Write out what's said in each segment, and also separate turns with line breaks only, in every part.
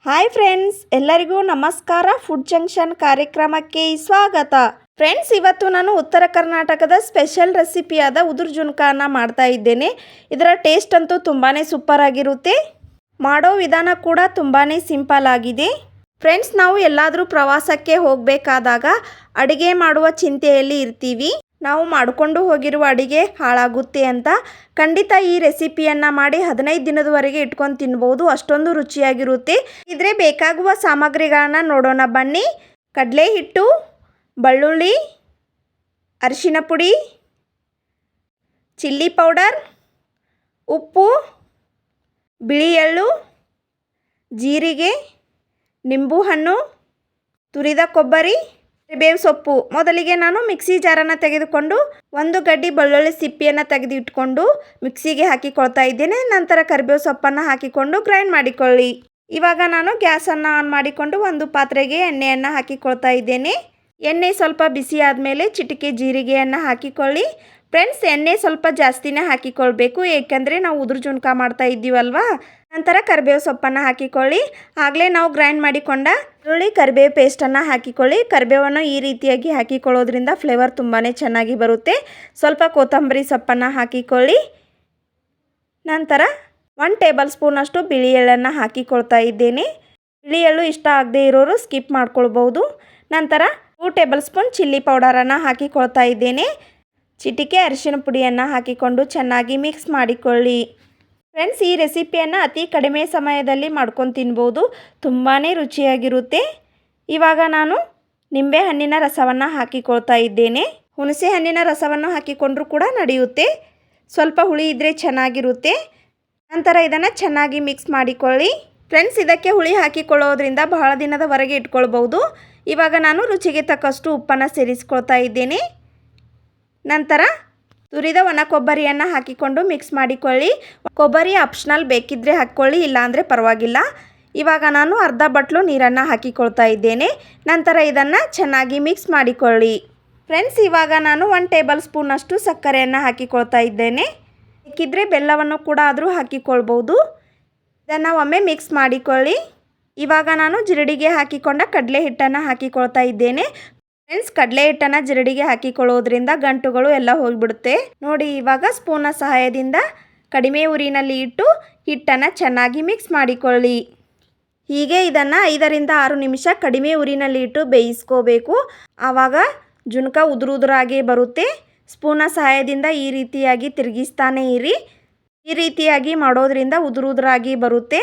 Hi friends, ಎಲ್ಲರಿಗೂ ನಮಸ್ಕಾರ. Food junction ಕಾರ್ಯಕ್ರಮಕ್ಕೆ ಸ್ವಾಗತ. ಫ್ರೆಂಡ್ಸ್, ಇವತ್ತು ನಾನು ಉತ್ತರ ಕರ್ನಾಟಕದ ಸ್ಪೆಷಲ್ ರೆಸಿಪಿಯಾದ ಉದುರು ಜುನ್ಕಾನ ಮಾಡ್ತಾ ಇದ್ದೇನೆ. ಇದರ ಟೇಸ್ಟ್ ಅಂತೂ ತುಂಬಾ ಸೂಪರ್ ಆಗಿರುತ್ತೆ. ಮಾಡೋ ವಿಧಾನ ಕೂಡ ತುಂಬಾ ಸಿಂಪಲ್ ಆಗಿದೆ. ಫ್ರೆಂಡ್ಸ್, ನಾವು ಎಲ್ಲಾದರೂ ಪ್ರವಾಸಕ್ಕೆ ಹೋಗಬೇಕಾದಾಗ ಅಡುಗೆ ಮಾಡುವ ಚಿಂತೆಯಲ್ಲಿ ಇರ್ತೀವಿ. ನಾವು ಮಾಡಿಕೊಂಡು ಹೋಗಿರುವ ಅಡುಗೆ ಹಾಳಾಗುತ್ತೆ ಅಂತ ಖಂಡಿತ ಈ ರೆಸಿಪಿಯನ್ನು ಮಾಡಿ 15 ದಿನದವರೆಗೆ ಇಟ್ಕೊಂಡು ತಿನ್ಬೋದು. ಅಷ್ಟೊಂದು ರುಚಿಯಾಗಿರುತ್ತೆ. ಇದ್ರೆ ಬೇಕಾಗುವ ಸಾಮಗ್ರಿಗಳನ್ನ ನೋಡೋಣ ಬನ್ನಿ. ಕಡಲೆ ಹಿಟ್ಟು, ಬೆಳ್ಳುಳ್ಳಿ, ಅರಿಶಿನ ಪುಡಿ, ಚಿಲ್ಲಿ ಪೌಡರ್, ಉಪ್ಪು, ಬಿಳಿ ಎಳ್ಳು, ಜೀರಿಗೆ, ನಿಂಬುಹಣ್ಣು, ತುರಿದ ಕೊಬ್ಬರಿ, ಕರಿಬೇವು ಸೊಪ್ಪು. ಮೊದಲಿಗೆ ನಾನು ಮಿಕ್ಸಿ ಜಾರನ್ನು ತೆಗೆದುಕೊಂಡು ಒಂದು ಗಡ್ಡಿ ಬೆಳ್ಳುಳ್ಳಿ ಸಿಪ್ಪಿಯನ್ನು ತೆಗೆದು ಇಟ್ಕೊಂಡು ಮಿಕ್ಸಿಗೆ ಹಾಕಿಕೊಳ್ತಾ ಇದ್ದೇನೆ. ನಂತರ ಕರಿಬೇವು ಸೊಪ್ಪನ್ನು ಹಾಕಿಕೊಂಡು ಗ್ರೈಂಡ್ ಮಾಡಿಕೊಳ್ಳಿ. ಇವಾಗ ನಾನು ಗ್ಯಾಸನ್ನು ಆನ್ ಮಾಡಿಕೊಂಡು ಒಂದು ಪಾತ್ರೆಗೆ ಎಣ್ಣೆಯನ್ನು ಹಾಕಿಕೊಳ್ತಾ ಇದ್ದೇನೆ. ಎಣ್ಣೆ ಸ್ವಲ್ಪ ಬಿಸಿ ಆದಮೇಲೆ ಚಿಟಿಕೆ ಜೀರಿಗೆಯನ್ನು ಹಾಕಿಕೊಳ್ಳಿ. ಫ್ರೆಂಡ್ಸ್, ಎಣ್ಣೆ ಸ್ವಲ್ಪ ಜಾಸ್ತಿನೇ ಹಾಕಿಕೊಳ್ಬೇಕು, ಏಕೆಂದರೆ ನಾವು ಉದುರು ಜುನ್ಕಾ ಮಾಡ್ತಾ ಇದ್ದೀವಲ್ವಾ. ನಂತರ ಕರಿಬೇವು ಸೊಪ್ಪನ್ನು ಹಾಕಿಕೊಳ್ಳಿ. ಆಗಲೇ ನಾವು ಗ್ರೈಂಡ್ ಮಾಡಿಕೊಂಡ ಈರುಳ್ಳಿ ಕರಿಬೇವು ಪೇಸ್ಟನ್ನು ಹಾಕಿಕೊಳ್ಳಿ. ಕರಿಬೇವನ್ನು ಈ ರೀತಿಯಾಗಿ ಹಾಕಿಕೊಳ್ಳೋದ್ರಿಂದ ಫ್ಲೇವರ್ ತುಂಬಾ ಚೆನ್ನಾಗಿ ಬರುತ್ತೆ. ಸ್ವಲ್ಪ ಕೊತ್ತಂಬರಿ ಸೊಪ್ಪನ್ನು ಹಾಕಿಕೊಳ್ಳಿ. ನಂತರ 1 ಟೇಬಲ್ ಸ್ಪೂನಷ್ಟು ಬಿಳಿ ಎಳ್ಳನ್ನು ಹಾಕಿಕೊಳ್ತಾ ಇದ್ದೇನೆ. ಬಿಳಿ ಎಳ್ಳು ಇಷ್ಟ ಆಗದೆ ಇರೋರು ಸ್ಕಿಪ್ ಮಾಡ್ಕೊಳ್ಬೋದು. ನಂತರ 2 ಟೇಬಲ್ ಸ್ಪೂನ್ ಚಿಲ್ಲಿ ಪೌಡರನ್ನು ಹಾಕಿಕೊಳ್ತಾ ಇದ್ದೇನೆ. ಚಿಟಿಕೆ ಅರಿಶಿನ ಪುಡಿಯನ್ನು ಹಾಕಿಕೊಂಡು ಚೆನ್ನಾಗಿ ಮಿಕ್ಸ್ ಮಾಡಿಕೊಳ್ಳಿ. ಫ್ರೆಂಡ್ಸ್, ಈ ರೆಸಿಪಿಯನ್ನು ಅತಿ ಕಡಿಮೆ ಸಮಯದಲ್ಲಿ ಮಾಡ್ಕೊಂಡು ತಿನ್ಬೋದು. ತುಂಬಾ ರುಚಿಯಾಗಿರುತ್ತೆ. ಇವಾಗ ನಾನು ನಿಂಬೆ ಹಣ್ಣಿನ ರಸವನ್ನು ಹಾಕಿಕೊಳ್ತಾ ಇದ್ದೇನೆ. ಹುಣಸೆ ಹಣ್ಣಿನ ರಸವನ್ನು ಹಾಕಿಕೊಂಡ್ರೂ ಕೂಡ ನಡೆಯುತ್ತೆ. ಸ್ವಲ್ಪ ಹುಳಿ ಇದ್ದರೆ ಚೆನ್ನಾಗಿರುತ್ತೆ. ನಂತರ ಇದನ್ನು ಚೆನ್ನಾಗಿ ಮಿಕ್ಸ್ ಮಾಡಿಕೊಳ್ಳಿ. ಫ್ರೆಂಡ್ಸ್, ಇದಕ್ಕೆ ಹುಳಿ ಹಾಕಿಕೊಳ್ಳೋದ್ರಿಂದ ಬಹಳ ದಿನದವರೆಗೆ ಇಟ್ಕೊಳ್ಬೋದು. ಇವಾಗ ನಾನು ರುಚಿಗೆ ತಕ್ಕಷ್ಟು ಉಪ್ಪನ್ನು ಸೇರಿಸ್ಕೊಳ್ತಾ ಇದ್ದೇನೆ. ನಂತರ ತುರಿದ ಒಣ ಕೊಬ್ಬರಿಯನ್ನು ಹಾಕಿಕೊಂಡು ಮಿಕ್ಸ್ ಮಾಡಿಕೊಳ್ಳಿ. ಕೊಬ್ಬರಿ ಆಪ್ಷನಲ್, ಬೇಕಿದ್ದರೆ ಹಾಕ್ಕೊಳ್ಳಿ, ಇಲ್ಲಾಂದರೆ ಪರವಾಗಿಲ್ಲ. ಇವಾಗ ನಾನು ಅರ್ಧ ಬಟ್ಲು ನೀರನ್ನು ಹಾಕಿಕೊಳ್ತಾ ಇದ್ದೇನೆ. ನಂತರ ಇದನ್ನು ಚೆನ್ನಾಗಿ ಮಿಕ್ಸ್ ಮಾಡಿಕೊಳ್ಳಿ. ಫ್ರೆಂಡ್ಸ್, ಇವಾಗ ನಾನು 1 ಟೇಬಲ್ ಸ್ಪೂನಷ್ಟು ಸಕ್ಕರೆಯನ್ನು ಹಾಕಿಕೊಳ್ತಾ ಇದ್ದೇನೆ. ಬೇಕಿದ್ದರೆ ಬೆಲ್ಲವನ್ನು ಕೂಡ ಆದರೂ ಹಾಕಿಕೊಳ್ಬೋದು. ಇದನ್ನು ಒಮ್ಮೆ ಮಿಕ್ಸ್ ಮಾಡಿಕೊಳ್ಳಿ. ಇವಾಗ ನಾನು ಜರಡಿಗೆ ಹಾಕಿಕೊಂಡ ಕಡಲೆ ಹಿಟ್ಟನ್ನು ಹಾಕಿಕೊಳ್ತಾ ಇದ್ದೇನೆ. ಫ್ರೆಂಡ್ಸ್, ಕಡಲೆ ಹಿಟ್ಟನ್ನು ಜರಡಿಗೆ ಹಾಕಿಕೊಳ್ಳೋದ್ರಿಂದ ಗಂಟುಗಳು ಎಲ್ಲ ಹೋಗಿಬಿಡುತ್ತೆ. ನೋಡಿ, ಇವಾಗ ಸ್ಪೂನ್ನ ಸಹಾಯದಿಂದ ಕಡಿಮೆ ಉರಿನಲ್ಲಿ ಇಟ್ಟು ಹಿಟ್ಟನ್ನು ಚೆನ್ನಾಗಿ ಮಿಕ್ಸ್ ಮಾಡಿಕೊಳ್ಳಿ. ಹೀಗೆ ಇದನ್ನು 5ರಿಂದ 6 ನಿಮಿಷ ಕಡಿಮೆ ಉರಿನಲ್ಲಿ ಇಟ್ಟು ಬೇಯಿಸ್ಕೋಬೇಕು. ಆವಾಗ ಜುನ್ಕಾ ಉದುರಾಗಿ ಬರುತ್ತೆ. ಸ್ಪೂನ್ನ ಸಹಾಯದಿಂದ ಈ ರೀತಿಯಾಗಿ ತಿರುಗಿಸ್ತಾನೆ ಇರಿ. ಈ ರೀತಿಯಾಗಿ ಮಾಡೋದ್ರಿಂದ ಉದುರಾಗಿ ಬರುತ್ತೆ.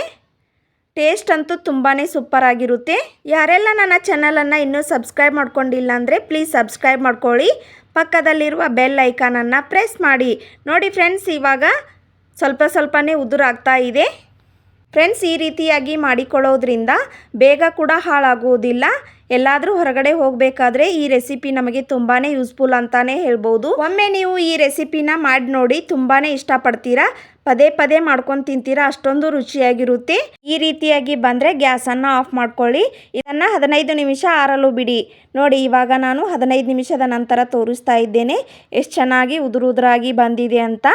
ಟೇಸ್ಟ್ ಅಂತೂ ತುಂಬಾ ಸೂಪರ್ ಆಗಿರುತ್ತೆ. ಯಾರೆಲ್ಲ ನನ್ನ ಚಾನಲನ್ನು ಇನ್ನೂ ಸಬ್ಸ್ಕ್ರೈಬ್ ಮಾಡ್ಕೊಂಡಿಲ್ಲ ಅಂದರೆ ಪ್ಲೀಸ್ ಸಬ್ಸ್ಕ್ರೈಬ್ ಮಾಡ್ಕೊಳ್ಳಿ. ಪಕ್ಕದಲ್ಲಿರುವ ಬೆಲ್ ಐಕಾನನ್ನು ಪ್ರೆಸ್ ಮಾಡಿ. ನೋಡಿ ಫ್ರೆಂಡ್ಸ್, ಇವಾಗ ಸ್ವಲ್ಪನೇ ಉದುರಾಗ್ತಾ ಇದೆ. ಫ್ರೆಂಡ್ಸ್, ಈ ರೀತಿಯಾಗಿ ಮಾಡಿಕೊಳ್ಳೋದ್ರಿಂದ ಬೇಗ ಕೂಡ ಹಾಳಾಗುವುದಿಲ್ಲ. ಎಲ್ಲಾದರೂ ಹೊರಗಡೆ ಹೋಗಬೇಕಾದ್ರೆ ಈ ರೆಸಿಪಿ ನಮಗೆ ತುಂಬಾ ಯೂಸ್ಫುಲ್ ಅಂತಲೇ ಹೇಳ್ಬೋದು. ಒಮ್ಮೆ ನೀವು ಈ ರೆಸಿಪಿನ ಮಾಡಿ ನೋಡಿ, ತುಂಬಾ ಇಷ್ಟಪಡ್ತೀರಾ. ಪದೇ ಮಾಡ್ಕೊಂಡು ತಿಂತೀರಾ, ಅಷ್ಟೊಂದು ರುಚಿಯಾಗಿರುತ್ತೆ. ಈ ರೀತಿಯಾಗಿ ಬಂದರೆ ಗ್ಯಾಸನ್ನು ಆಫ್ ಮಾಡ್ಕೊಳ್ಳಿ. ಇದನ್ನು 15 ನಿಮಿಷ ಆರಲು ಬಿಡಿ. ನೋಡಿ, ಇವಾಗ ನಾನು 15 ನಿಮಿಷದ ನಂತರ ತೋರಿಸ್ತಾ ಇದ್ದೇನೆ ಎಷ್ಟು ಚೆನ್ನಾಗಿ ಉದುರಾಗಿ ಬಂದಿದೆ ಅಂತ.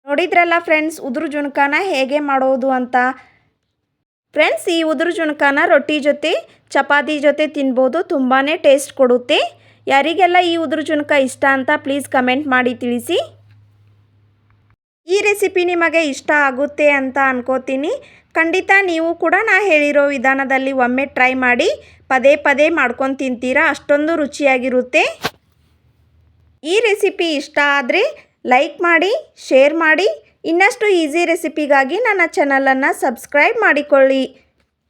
ನೋಡಿದ್ರಲ್ಲ ಫ್ರೆಂಡ್ಸ್, ಉದುರು ಜುನ್ಕಾನ ಹೇಗೆ ಮಾಡೋದು ಅಂತ. ಫ್ರೆಂಡ್ಸ್, ಈ ಉದುರು ಜುನ್ಕಾನ ರೊಟ್ಟಿ ಜೊತೆ, ಚಪಾತಿ ಜೊತೆ ತಿನ್ಬೋದು. ತುಂಬಾ ಟೇಸ್ಟ್ ಕೊಡುತ್ತೆ. ಯಾರಿಗೆಲ್ಲ ಈ ಉದುರು ಜುನ್ಕಾ ಇಷ್ಟ ಅಂತ ಪ್ಲೀಸ್ ಕಮೆಂಟ್ ಮಾಡಿ ತಿಳಿಸಿ. ಈ ರೆಸಿಪಿ ನಿಮಗೆ ಇಷ್ಟ ಆಗುತ್ತೆ ಅಂತ ಅನ್ಕೋತೀನಿ. ಖಂಡಿತ ನೀವು ಕೂಡ ನಾ ಹೇಳಿರೋ ವಿಧಾನದಲ್ಲಿ ಒಮ್ಮೆ ಟ್ರೈ ಮಾಡಿ. ಪದೇ ಮಾಡ್ಕೊಂಡು ತಿಂತೀರಾ, ಅಷ್ಟೊಂದು ರುಚಿಯಾಗಿರುತ್ತೆ. ಈ ರೆಸಿಪಿ ಇಷ್ಟ ಆದರೆ ಲೈಕ್ ಮಾಡಿ, ಶೇರ್ ಮಾಡಿ. ಇನ್ನಷ್ಟು ಈಸಿ ರೆಸಿಪಿಗಾಗಿ ನನ್ನ ಚಾನಲನ್ನು ಸಬ್ಸ್ಕ್ರೈಬ್ ಮಾಡಿಕೊಳ್ಳಿ.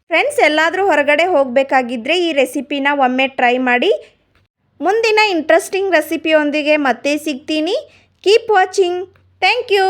ಫ್ರೆಂಡ್ಸ್, ಎಲ್ಲಾದರೂ ಹೊರಗಡೆ ಹೋಗಬೇಕಾಗಿದ್ದರೆ ಈ ರೆಸಿಪಿನ ಒಮ್ಮೆ ಟ್ರೈ ಮಾಡಿ. ಮುಂದಿನ ಇಂಟ್ರೆಸ್ಟಿಂಗ್ ರೆಸಿಪಿಯೊಂದಿಗೆ ಮತ್ತೆ ಸಿಗ್ತೀನಿ. Keep watching. Thank you.